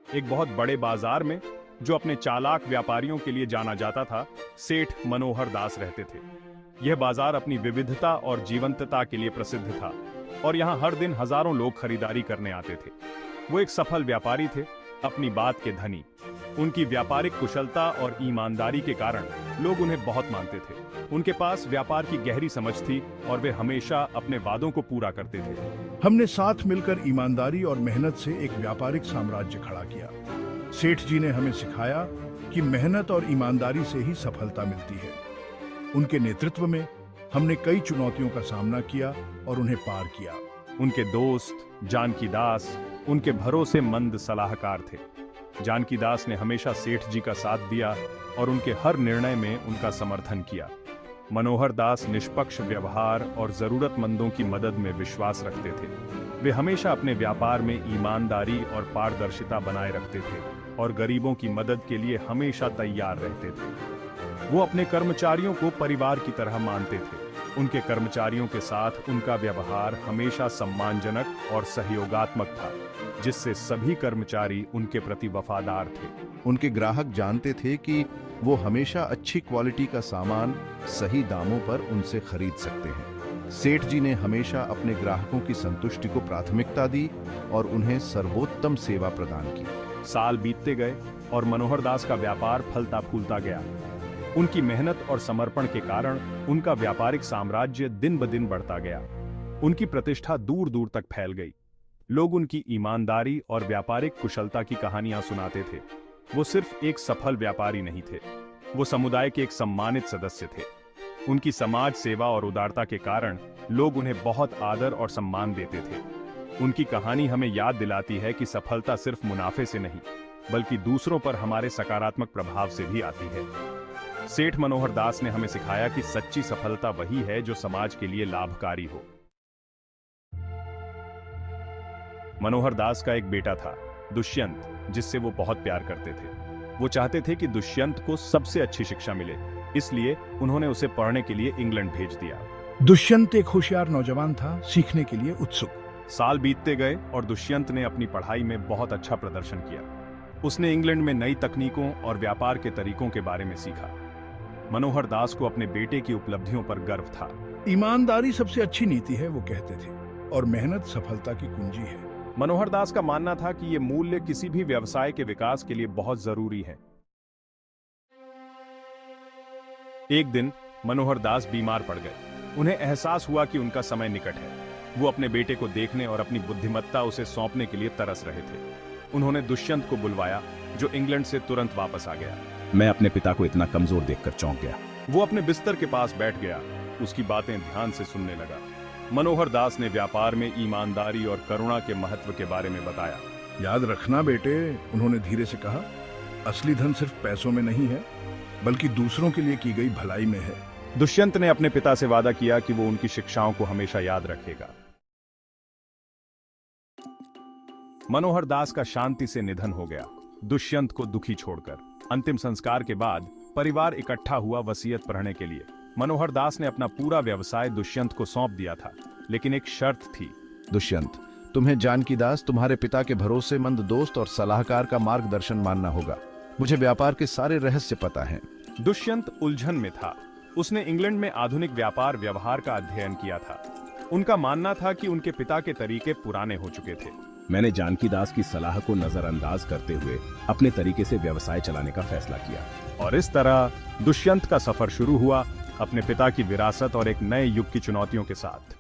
एक बहुत बड़े बाजार में, जो अपने चालाक व्यापारियों के लिए जाना जाता था, सेठ मनोहर दास रहते थे। यह बाजार अपनी विविधता और जीवंतता के लिए प्रसिद्ध था और यहाँ हर दिन हजारों लोग खरीदारी करने आते थे। वो एक सफल व्यापारी थे, अपनी बात के धनी। उनकी व्यापारिक कुशलता और ईमानदारी के कारण लोग उन्हें बहुत मानते थे। उनके पास व्यापार की गहरी समझ थी और वे हमेशा अपने वादों को पूरा करते थे। हमने साथ मिलकर ईमानदारी और मेहनत से एक व्यापारिक साम्राज्य खड़ा किया। सेठ जी ने हमें सिखाया कि मेहनत और ईमानदारी से ही सफलता मिलती है। उनके नेतृत्व में हमने कई चुनौतियों का सामना किया और उन्हें पार किया। उनके दोस्त जानकी दास उनके भरोसेमंद सलाहकार थे। जानकी दास ने हमेशा सेठ जी का साथ दिया और उनके हर निर्णय में उनका समर्थन किया। मनोहर दास निष्पक्ष व्यवहार और जरूरतमंदों की मदद में विश्वास रखते थे। वे हमेशा अपने व्यापार में ईमानदारी और पारदर्शिता बनाए रखते थे और गरीबों की मदद के लिए हमेशा तैयार रहते थे। वो अपने कर्मचारियों को परिवार की तरह मानते थे। उनके कर्मचारियों के साथ उनका व्यवहार हमेशा सम्मानजनक और सहयोगात्मक था, जिससे सभी कर्मचारी उनके प्रति वफादार थे। उनके ग्राहक जानते थे कि वो हमेशा अच्छी क्वालिटी का सामान सही दामों पर उनसे खरीद सकते हैं। सेठ जी ने हमेशा अपने ग्राहकों की संतुष्टि को प्राथमिकता दी और उन्हें सर्वोत्तम सेवा प्रदान की। साल बीतते गए और मनोहर दास का व्यापार फलता फूलता गया। उनकी मेहनत और समर्पण के कारण उनका व्यापारिक साम्राज्य दिन ब दिन बढ़ता गया। उनकी प्रतिष्ठा दूर दूर तक फैल गई। लोग उनकी ईमानदारी और व्यापारिक कुशलता की कहानियां सुनाते थे। वो सिर्फ एक सफल व्यापारी नहीं थे, वो समुदाय के एक सम्मानित सदस्य थे। उनकी समाज सेवा और उदारता के कारण लोग उन्हें बहुत आदर और सम्मान देते थे। उनकी कहानी हमें याद दिलाती है कि सफलता सिर्फ मुनाफे से नहीं, बल्कि दूसरों पर हमारे सकारात्मक प्रभाव से भी आती है। सेठ मनोहर दास ने हमें सिखाया कि सच्ची सफलता वही है जो समाज के लिए लाभकारी हो। मनोहर दास का एक बेटा था, दुष्यंत, जिससे वो बहुत प्यार करते थे। वो चाहते थे कि दुष्यंत को सबसे अच्छी शिक्षा मिले, इसलिए उन्होंने उसे पढ़ने के लिए इंग्लैंड भेज दिया। दुष्यंत एक होशियार नौजवान था, सीखने के लिए उत्सुक। साल बीतते गए और दुष्यंत ने अपनी पढ़ाई में बहुत अच्छा प्रदर्शन किया। उसने इंग्लैंड में नई तकनीकों और व्यापार के तरीकों के बारे में सीखा। मनोहर दास को अपने बेटे की उपलब्धियों पर गर्व था। ईमानदारी सबसे अच्छी नीति है, वो कहते थे, और मेहनत सफलता की कुंजी है। मनोहर दास का मानना था कि ये मूल्य किसी भी व्यवसाय के विकास के लिए बहुत जरूरी है। एक दिन मनोहर दास बीमार पड़ गए। उन्हें एहसास हुआ कि उनका समय निकट है। वो अपने बेटे को देखने और अपनी बुद्धिमत्ता उसे सौंपने के लिए तरस रहे थे। उन्होंने दुष्यंत को बुलवाया, जो इंग्लैंड से तुरंत वापस आ गया। मैं अपने पिता को इतना कमजोर देखकर चौंक गया। वो अपने बिस्तर के पास बैठ गया, उसकी बातें ध्यान से सुनने लगा। मनोहर दास ने व्यापार में ईमानदारी और करुणा के महत्व के बारे में बताया। याद रखना बेटे, उन्होंने धीरे से कहा, असली धन सिर्फ पैसों में नहीं है, बल्कि दूसरों के लिए की गई भलाई में है। दुष्यंत ने अपने पिता से वादा किया कि वो उनकी शिक्षाओं को हमेशा याद रखेगा। मनोहर दास का शांति से निधन हो गया, दुष्यंत को दुखी छोड़कर। अंतिम संस्कार के बाद परिवार इकट्ठा हुआ वसीयत पढ़ने के लिए। मनोहर दास ने अपना पूरा व्यवसाय दुष्यंत को सौंप दिया था, लेकिन एक शर्त थी। दुष्यंत, तुम्हें जानकी दास तुम्हारे पिता के भरोसेमंद दोस्त और सलाहकार का मार्गदर्शन मानना होगा। मुझे व्यापार के सारे रहस्य पता हैं। दुष्यंत उलझन में था। उसने इंग्लैंड में आधुनिक व्यापार व्यवहार का अध्ययन किया था। उनका मानना था कि उनके पिता के तरीके पुराने हो चुके थे। मैंने जानकी दास की सलाह को नजरअंदाज करते हुए अपने तरीके से व्यवसाय चलाने का फैसला किया। और इस तरह दुष्यंत का सफर शुरू हुआ, अपने पिता की विरासत और एक नए युग की चुनौतियों के साथ।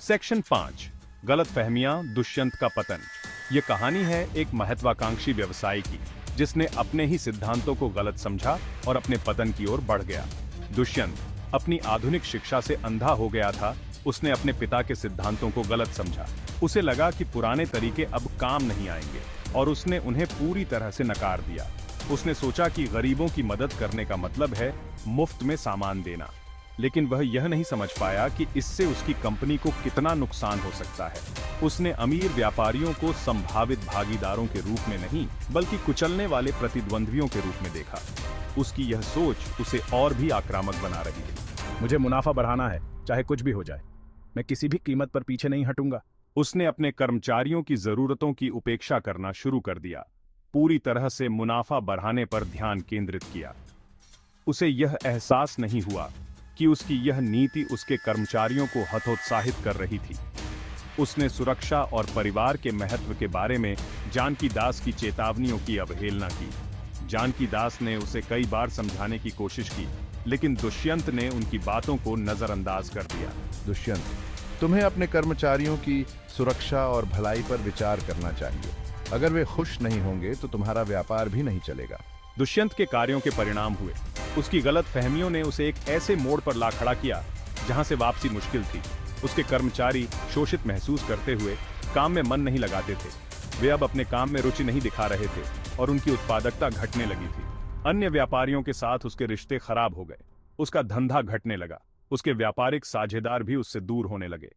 सेक्शन 5, गलतफहमियां, दुष्यंत का पतन। यह कहानी है एक महत्वाकांक्षी व्यवसायी की, जिसने अपने ही सिद्धांतों को गलत समझा और अपने पतन की ओर बढ़ गया। दुष्यंत अपनी आधुनिक शिक्षा से अंधा हो गया था। उसने अपने पिता के सिद्धांतों को गलत समझा। उसे लगा कि पुराने तरीके अब काम नहीं आएंगे और उसने उन्हें पूरी तरह से नकार दिया। उसने सोचा कि गरीबों की मदद करने का मतलब है मुफ्त में सामान देना, लेकिन वह यह नहीं समझ पाया कि इससे उसकी कंपनी को कितना नुकसान हो सकता है। उसने अमीर व्यापारियों को संभावित भागीदारों के रूप में नहीं, बल्कि कुचलने वाले प्रतिद्वंद्वियों के रूप में देखा। उसकी यह सोच उसे और भी आक्रामक बना रही है। मुझे मुनाफा बढ़ाना है, चाहे कुछ भी हो जाए। मैं किसी भी कीमत पर पीछे नहीं हटूंगा। उसने अपने कर्मचारियों की जरूरतों की उपेक्षा करना शुरू कर दिया, पूरी तरह से मुनाफा बढ़ाने पर ध्यान केंद्रित किया। उसे यह एहसास नहीं हुआ कि उसकी यह नीति उसके कर्मचारियों को हतोत्साहित कर रही थी। उसने सुरक्षा और परिवार के महत्व के बारे में जानकी दास की चेतावनियों की अवहेलना की। जानकी दास ने उसे कई बार समझाने की कोशिश की, लेकिन दुष्यंत ने उनकी बातों को नजरअंदाज कर दिया। दुष्यंत, तुम्हें अपने कर्मचारियों की सुरक्षा और भलाई पर विचार करना चाहिए। अगर वे खुश नहीं होंगे तो तुम्हारा व्यापार भी नहीं चलेगा। दुष्यंत के कार्यों के परिणाम हुए। उसकी गलत फहमियों ने उसे एक ऐसे मोड़ पर ला खड़ा किया जहां से वापसी मुश्किल थी। उसके कर्मचारी शोषित महसूस करते हुए काम में मन नहीं लगाते थे। वे अब अपने काम में रुचि नहीं दिखा रहे थे और उनकी उत्पादकता घटने लगी थी। अन्य व्यापारियों के साथ उसके रिश्ते खराब हो गए। उसका धंधा घटने लगा। उसके व्यापारिक साझेदार भी उससे दूर होने लगे।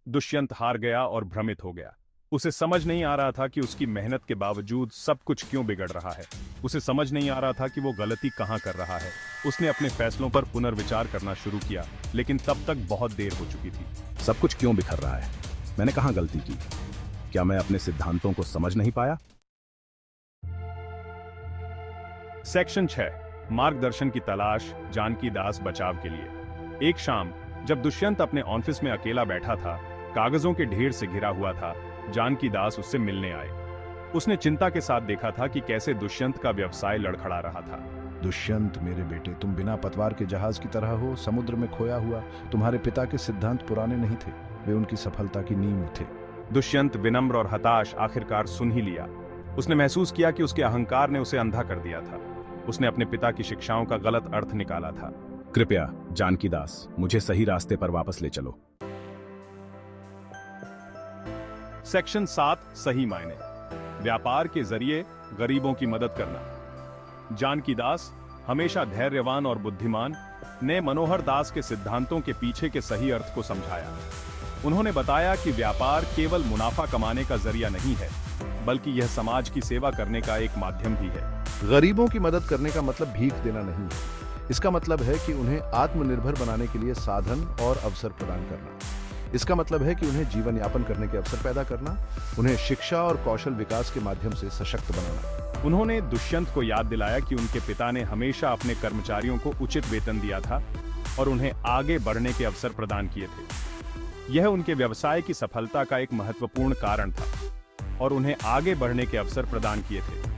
दुष्यंत हार गया और भ्रमित हो गया। उसे समझ नहीं आ रहा था कि उसकी मेहनत के बावजूद सब कुछ क्यों बिगड़ रहा है। उसे समझ नहीं आ रहा था कि वो गलती कहां कर रहा है। उसने अपने फैसलों पर पुनर्विचार करना शुरू किया, लेकिन तब तक बहुत देर हो चुकी थी। सब कुछ क्यों बिखर रहा है? मैंने कहां गलती की? क्या मैं अपने सिद्धांतों को समझ नहीं पाया? सेक्शन 6, मार्गदर्शन की तलाश, जानकी दास बचाव के लिए। एक शाम जब दुष्यंत अपने ऑफिस में अकेला बैठा था, कागजों के ढेर से घिरा हुआ था, जानकी दास उससे मिलने आए। उसने चिंता के साथ देखा था कि कैसे दुष्यंत का व्यवसाय लड़खड़ा रहा था। दुष्यंत मेरे बेटे, तुम बिना पतवार के जहाज की तरह हो, समुद्र में खोया हुआ। तुम्हारे पिता के सिद्धांत पुराने नहीं थे, वे उनकी सफलता की नींव थे। दुष्यंत विनम्र और हताश आखिरकार सुन ही लिया। उसने महसूस किया कि उसके अहंकार ने उसे अंधा कर दिया था। उसने अपने पिता की शिक्षाओं का गलत अर्थ निकाला था। कृपया जानकी दास, मुझे सही रास्ते पर वापस ले चलो। सेक्शन 7, सही मायने, व्यापार के जरिए गरीबों की मदद करना। जानकी दास, हमेशा धैर्यवान और बुद्धिमान, ने मनोहर दास के सिद्धांतों के पीछे के सही अर्थ को समझाया। उन्होंने बताया कि व्यापार केवल मुनाफा कमाने का जरिया नहीं है, बल्कि यह समाज की सेवा करने का एक माध्यम भी है। गरीबों की मदद करने का मतलब भीख देना नहीं है। इसका मतलब है कि उन्हें आत्मनिर्भर बनाने के लिए साधन और अवसर प्रदान करना। इसका मतलब है कि उन्हें जीवन यापन करने के अवसर पैदा करना, उन्हें शिक्षा और कौशल विकास के माध्यम से सशक्त बनाना। उन्होंने दुष्यंत को याद दिलाया कि उनके पिता ने हमेशा अपने कर्मचारियों को उचित वेतन दिया था और उन्हें आगे बढ़ने के अवसर प्रदान किए थे। यह उनके व्यवसाय की सफलता का एक महत्वपूर्ण कारण था और उन्हें आगे बढ़ने के अवसर प्रदान किए थे।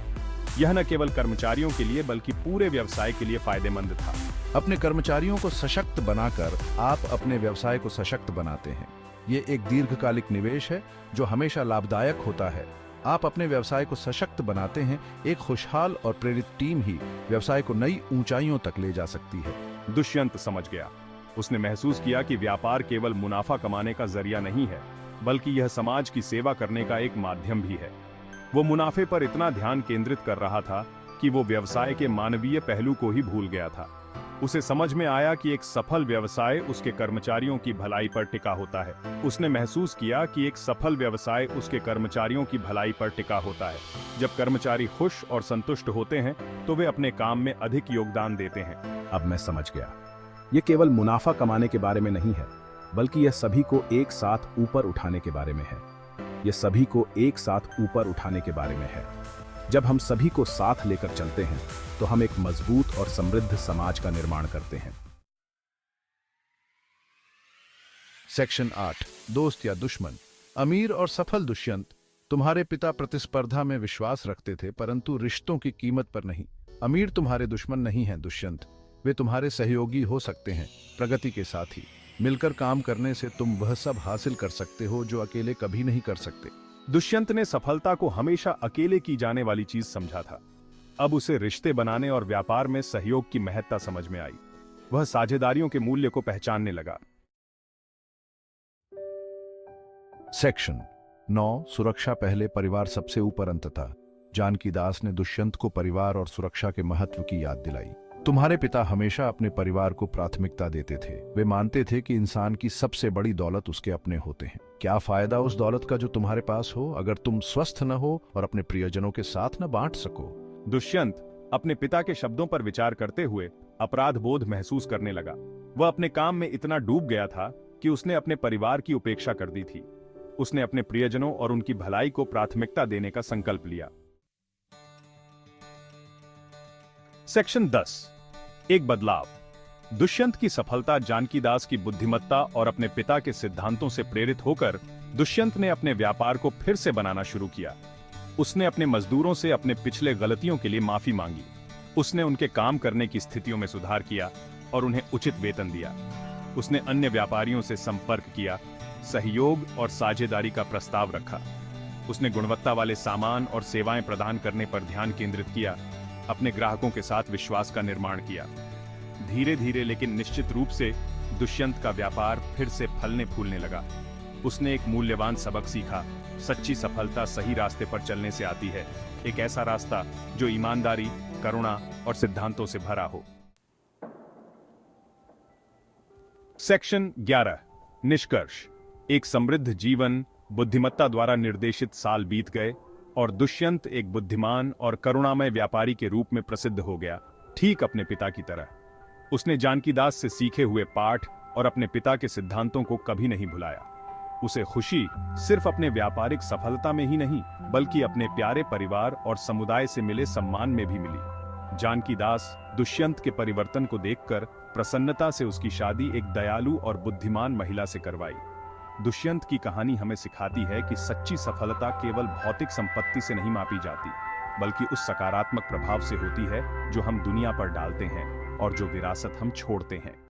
यह न केवल कर्मचारियों के लिए बल्कि पूरे व्यवसाय के लिए फायदेमंद था। अपने कर्मचारियों को सशक्त बनाकर आप अपने व्यवसाय को सशक्त बनाते हैं। ये एक दीर्घकालिक निवेश है जो हमेशा लाभदायक होता है। आप अपने व्यवसाय को सशक्त बनाते हैं। एक खुशहाल और प्रेरित टीम ही व्यवसाय को नई ऊंचाइयों तक ले जा सकती है। दुष्यंत समझ गया। उसने महसूस किया कि व्यापार केवल मुनाफा कमाने का जरिया नहीं है, बल्कि यह समाज की सेवा करने का एक माध्यम भी है। वो मुनाफे पर इतना ध्यान केंद्रित कर रहा था कि वो व्यवसाय के मानवीय पहलू को ही भूल गया था। उसे समझ में आया कि एक सफल व्यवसाय उसके कर्मचारियों की भलाई पर टिका होता है। उसने महसूस किया कि एक सफल व्यवसाय उसके कर्मचारियों की भलाई पर टिका होता है। जब कर्मचारी खुश और संतुष्ट होते हैं तो वे अपने काम में अधिक योगदान देते हैं। अब मैं समझ गया। ये केवल मुनाफा कमाने के बारे में नहीं है, बल्कि यह सभी को एक साथ ऊपर उठाने के बारे में है। यह सभी को एक साथ ऊपर उठाने के बारे में है। जब हम सभी को साथ लेकर चलते हैं तो हम एक मजबूत और समृद्ध समाज का निर्माण करते हैं। सेक्शन 8, दोस्त या दुश्मन। अमीर और सफल दुष्यंत, तुम्हारे पिता प्रतिस्पर्धा में विश्वास रखते थे, परंतु रिश्तों की कीमत पर नहीं। अमीर तुम्हारे दुश्मन नहीं हैं दुष्यंत, वे तुम्हारे सहयोगी हो सकते हैं, प्रगति के साथी। मिलकर काम करने से तुम वह सब हासिल कर सकते हो जो अकेले कभी नहीं कर सकते। दुष्यंत ने सफलता को हमेशा अकेले की जाने वाली चीज समझा था। अब उसे रिश्ते बनाने और व्यापार में सहयोग की महत्ता समझ में आई। वह साझेदारियों के मूल्य को पहचानने लगा। सेक्शन 9, सुरक्षा पहले, परिवार सबसे ऊपर अंततः। जानकी दास ने दुष्यंत को परिवार और सुरक्षा के महत्व की याद दिलाई। तुम्हारे पिता हमेशा अपने परिवार को प्राथमिकता देते थे। वे मानते थे कि इंसान की सबसे बड़ी दौलत उसके अपने होते हैं। क्या फायदा उस दौलत का जो तुम्हारे पास हो, अगर तुम स्वस्थ न हो और अपने प्रियजनों के साथ न बांट सको। दुष्यंत अपने पिता के शब्दों पर विचार करते हुए अपराध बोध महसूस करने लगा। वह अपने काम में इतना डूब गया था कि उसने अपने परिवार की उपेक्षा कर दी थी। उसने अपने प्रियजनों और उनकी भलाई को प्राथमिकता देने का संकल्प लिया। सेक्शन 10। एक बदलाव। दुष्यंत की सफलता जानकी दास की बुद्धिमत्ता और अपने पिता के सिद्धांतों से प्रेरित होकर दुष्यंत ने अपने व्यापार को फिर से बनाना शुरू किया। उसने अपने मजदूरों से अपने पिछले गलतियों के लिए माफी मांगी। उसने उनके काम करने की स्थितियों में सुधार किया और उन्हें उचित वेतन दिया। उसने अन्य व्यापारियों से संपर्क किया, सहयोग और साझेदारी का प्रस्ताव रखा। उसने गुणवत्ता वाले सामान और सेवाएं प्रदान करने पर ध्यान केंद्रित किया, अपने ग्राहकों के साथ विश्वास का निर्माण किया। धीरे धीरे लेकिन निश्चित रूप से दुष्यंत का व्यापार फिर से फलने फूलने लगा। उसने एक मूल्यवान सबक सीखा, सच्ची सफलता सही रास्ते पर चलने से आती है, एक ऐसा रास्ता जो ईमानदारी, करुणा और सिद्धांतों से भरा हो। सेक्शन 11। निष्कर्ष। एक समृद्ध जीवन, बुद्धिमत्ता द्वारा निर्देशित साल बीत गए और दुष्यंत एक बुद्धिमान और करुणामय व्यापारी के रूप में प्रसिद्ध हो गया, ठीक अपने पिता की तरह। उसने जानकी दास से सीखे हुए पाठ और अपने पिता के सिद्धांतों को कभी नहीं भुलाया। उसे खुशी सिर्फ अपने व्यापारिक सफलता में ही नहीं, बल्कि अपने प्यारे परिवार और समुदाय से मिले सम्मान में भी मिली। जानकी दास दुष्यंत के परिवर्तन को देखकर प्रसन्नता से उसकी शादी एक दयालु और बुद्धिमान महिला से करवाई। दुष्यंत की कहानी हमें सिखाती है कि सच्ची सफलता केवल भौतिक संपत्ति से नहीं मापी जाती, बल्कि उस सकारात्मक प्रभाव से होती है जो हम दुनिया पर डालते हैं और जो विरासत हम छोड़ते हैं।